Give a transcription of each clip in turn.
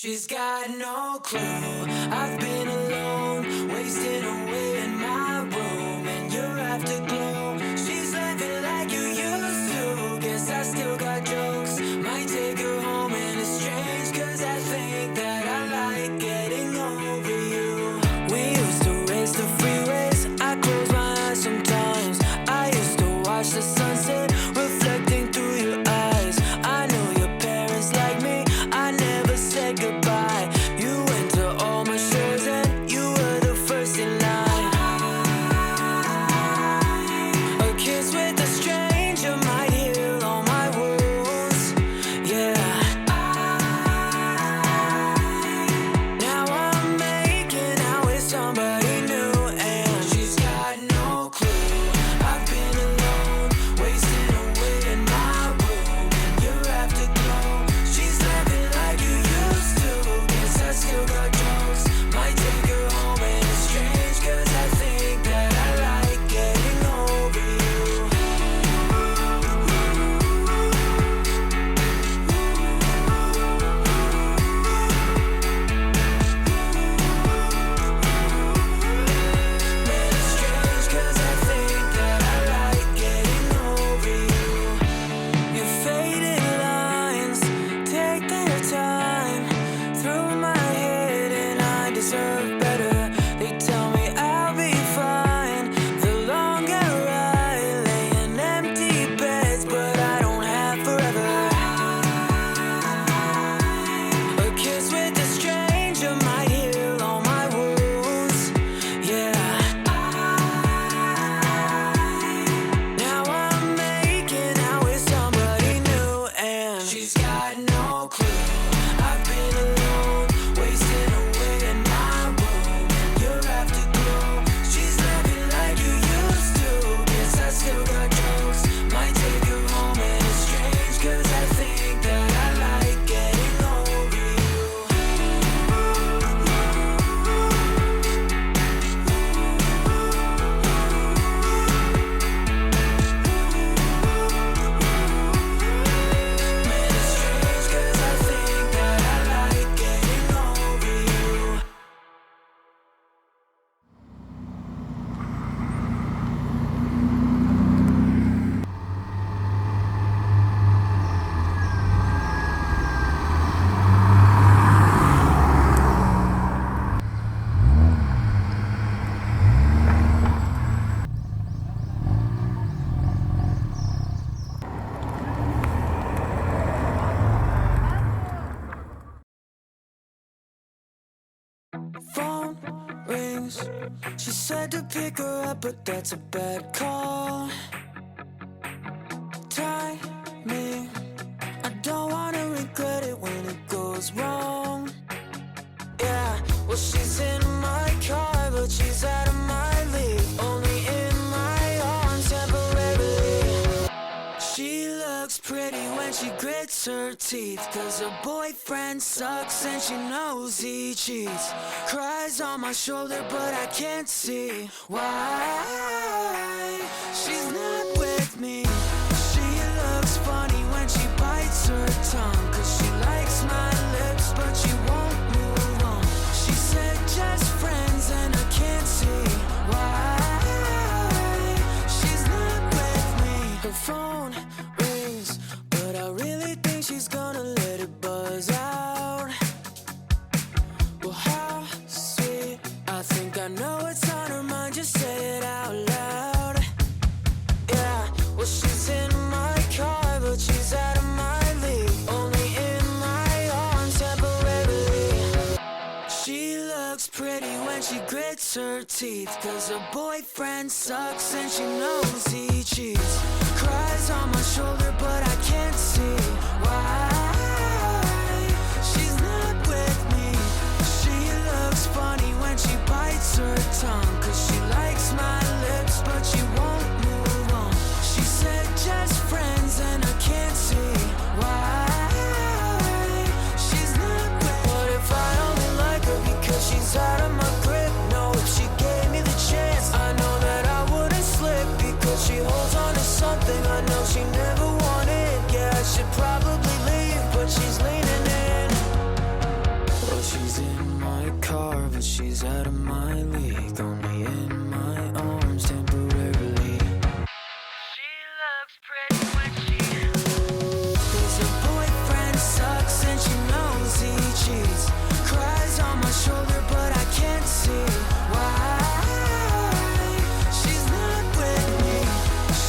She's got no clue. I've been alone, wasting away in my room, and you're afterglow. She's laughing like you used to. Guess I still got jokes. Might take her home, and it's strange, 'cause I think that I like getting over you. We used to race the freeways. I close my eyes sometimes. I used to watch the sunset reflecting through your eyes. I know your parents like me. I never said goodbye. You went to all my shows and you were the first in line. A kiss with a stranger might heal all my wounds. Yeah. Now I'm making out with somebody new, and she's got no clue. I've been alone, wasting away in my room, and you're afterglow. She's laughing like you used to. Guess I still got jokes. Might take her home, and it's strange, 'cause I think that I like getting over you. Man, it's strange, 'cause I think that I like getting over you. Your faded lines take their time through my head, and I deserve better. They tell me I'll be fine the longer I lay in empty beds, but I don't have forever. A kiss with a stranger might heal all my wounds. Yeah. Now I'm making out with somebody new, and she's got no clue. I've been alone, wasting away in my room, and you're afterglow. She's laughing like you used to. Guess I still got jokes. Might take her home, and it's strange, 'cause I think that I like getting over you. Man, it's strange, 'cause I think that I like getting over you. Phone rings. She said to pick her up, but that's a bad call. Timing. I don't wanna regret it when it goes wrong. Yeah, well, she's in my car, but she's out of my league. Only in my arms temporarily. She looks pretty when she grits her teeth, 'cause her boyfriend sucks and she knows he cheats. Cries on my shoulder, but I can't see why she's not with me. She looks funny when she bites her tongue, 'cause she likes my lips, but she won't move on. She said just friends, and I can't see why she's not with me. Her phone rings, but I really think she's gonna let it buzz out. Well, how sweet. I think I know what's on her mind, just say it out loud. Yeah, well, she's in my car, but she's out of my league. Only in my arms temporarily. She looks pretty when she grits her teeth, 'cause her boyfriend sucks and she knows he cheats. Cries on my shoulder, but I can't see why she's not with me. She looks funny when she bites her tongue, 'cause she likes my lips, but she won't move on. She said just friends, and I can't see why she's not with me. What if I only like her because she's out of my grip? No, if she gave me the chance, I know that I wouldn't slip, because she holds on to something I know she never wanted. Yeah, I should probably leave, but she's leaning in. She's in my car, but she's out of my league. Only in my arms temporarily. She looks pretty when she Cause her boyfriend sucks and she knows he cheats. Cries on my shoulder, but I can't see why. She's not with me.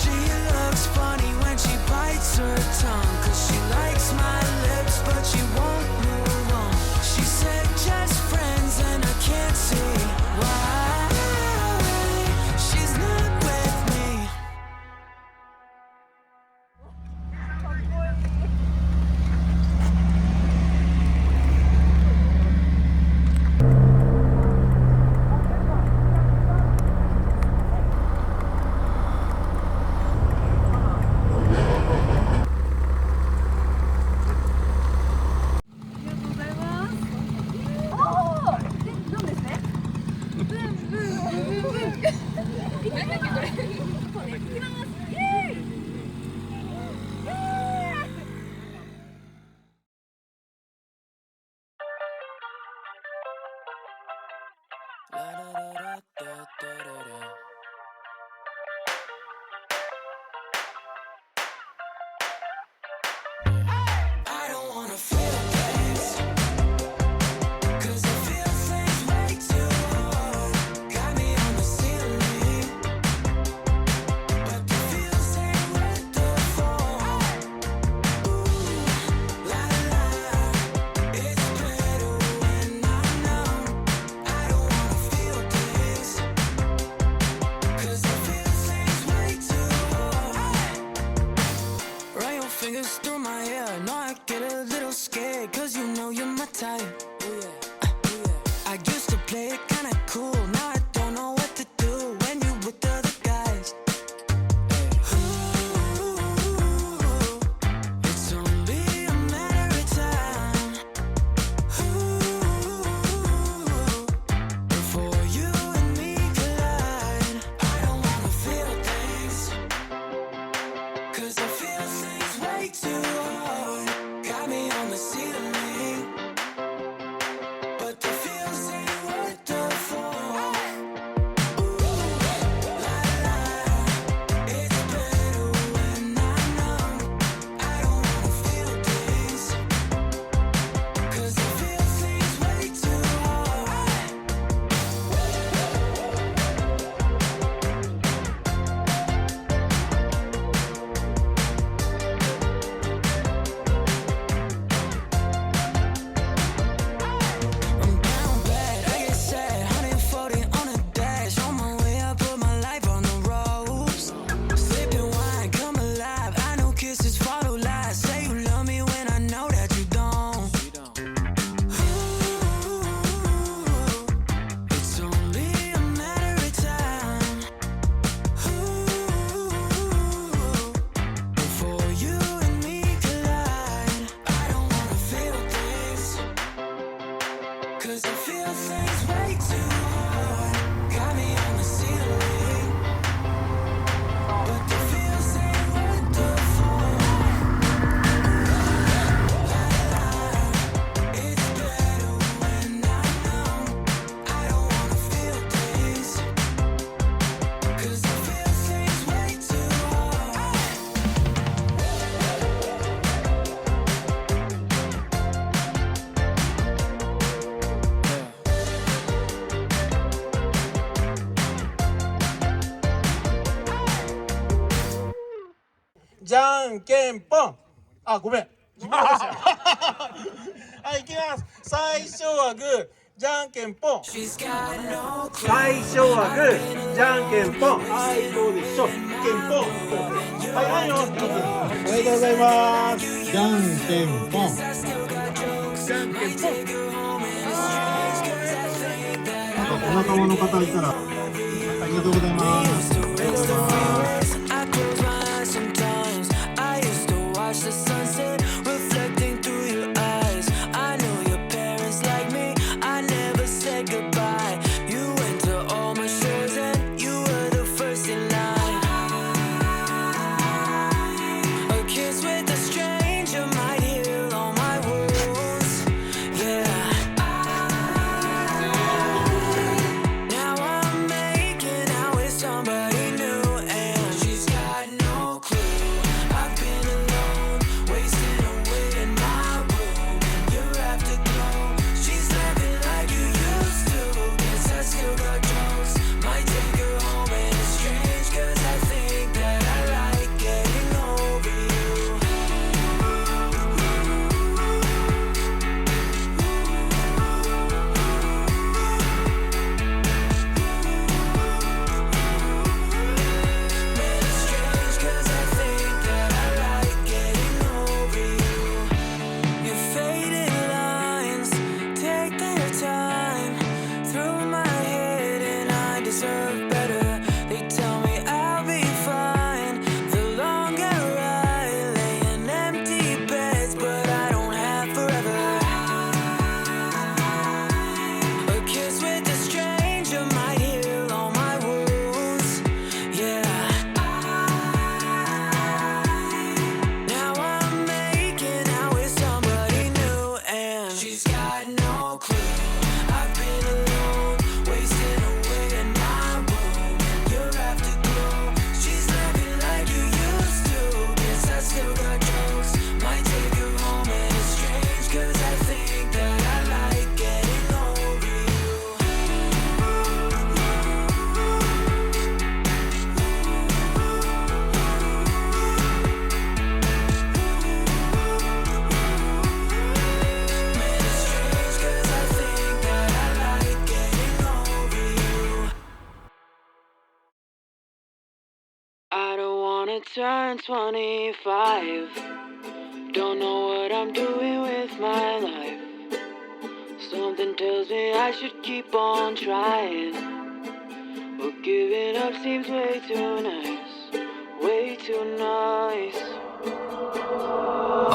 She looks funny when she bites her tongue. Cause she likes my lips, but she won't move on. She said just friends and I can't see why. She's not with me. I don't wanna feel things, cause I feel things way too hard. Got me on the ceiling, but the feels ain't worth the fall. Ooh, la la, it's better when I'm numb. I don't wanna feel things, cause I feel things way too hard. Run your fingers through my hair, no I get a little scared, cause you know you're my type. I used to play it kinda cool, now I don't know what to do when you with the other guys. Ooh, it's only a matter of time. Ooh, before you and me collide. I don't wanna feel things, cause I feel things way too hard. Got me on the ceiling, but the feels ain't worth the fall. Ooh, la la, it's better when I'm numb. I don't wanna feel things, cause I feel things way too hard. I'm down bad, I get sad, 140 on a dash. On my way, I put my life on the ropes. Sipping wine, come alive. I know kisses follow lies. Say you love me when I know that you don't. Ooh, it's only a matter of time. Ooh, before you and me collide. I don't wanna feel things, cause I feel things way too hard. Got me on the ceiling, but the feels ain't worth the fall. La la, it's better when I'm numb. I don't wanna feel things, cause I feel things way too hard. Yeah. じゃんけんぽん。あ、ごめん。自分ですよ。はい、いきます。最初はグー、じゃんけんぽん。 She's got no 最初はグー、じゃんけんぽん。はい、どうでしょう。けんぽん。はい、はいよ。おめでとうございます。じゃんけんぽん。じゃんけんぽん。なんかお仲間の方いたらありがとうございます。 I close my eyes sometimes. I used to watch the sunset reflecting through your eyes. I know your parents like me. I never said goodbye. You went to all my shows and you were the first in line. A kiss with a stranger might heal all my wounds. Yeah. your time through my head, and I deserve better. They tell me I'll be fine the longer I lay in empty beds, but I don't have forever. A kiss with a stranger might heal all my wounds. Yeah. Now I'm making out with somebody new, and she's got no clue. I've been alone, wasting away in my room. You're afterglow. She's loving like you used to. Guess I still got jokes. Might take her home, and it's strange, 'cause I think that I like getting over you. Man, it's strange, 'cause I think that I like getting over you. I don't wanna turn 25. Don't know what I'm doing with my life. Something tells me I should keep on trying. But giving up seems way too nice. Way too nice.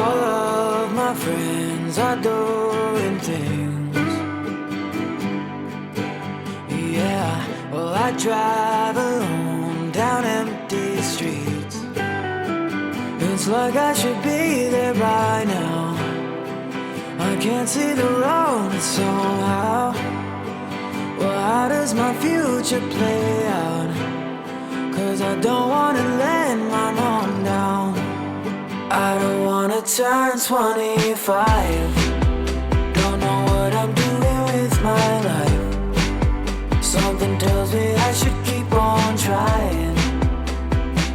All of my friends are doing things. Yeah, well, I drive alone down empty streets. It's like I should be there by now. I can't see the road somehow. Well, how does my future play out? 'Cause I don't wanna let my mom down. I don't wanna turn 25. Don't know what I'm doing with my life. Something tells me I should keep on trying.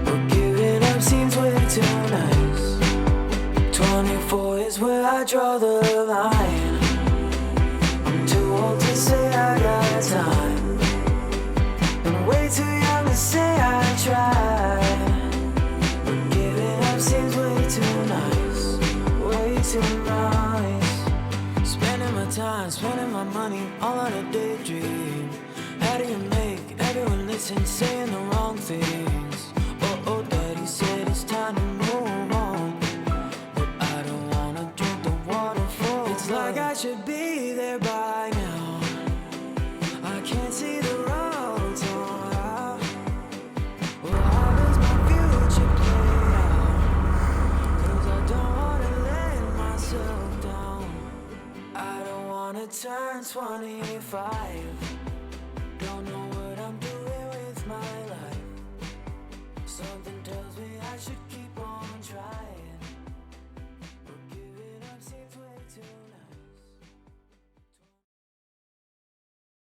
But giving up seems way too nice. 24 is where I draw the line. I'm too old to say I got time, and way too young to say I tried. But giving up seems way too nice. Way too nice. Spending my time, spending my money all on a daydream. How do you make everyone listen saying the wrong things? Oh, daddy said it's time to move on, but I don't wanna drink the waterfall. It's like I should be there by now. I can't see the road somehow. Well, how does my future play out? 'Cause I don't wanna let myself down. I don't wanna turn 25. Don't know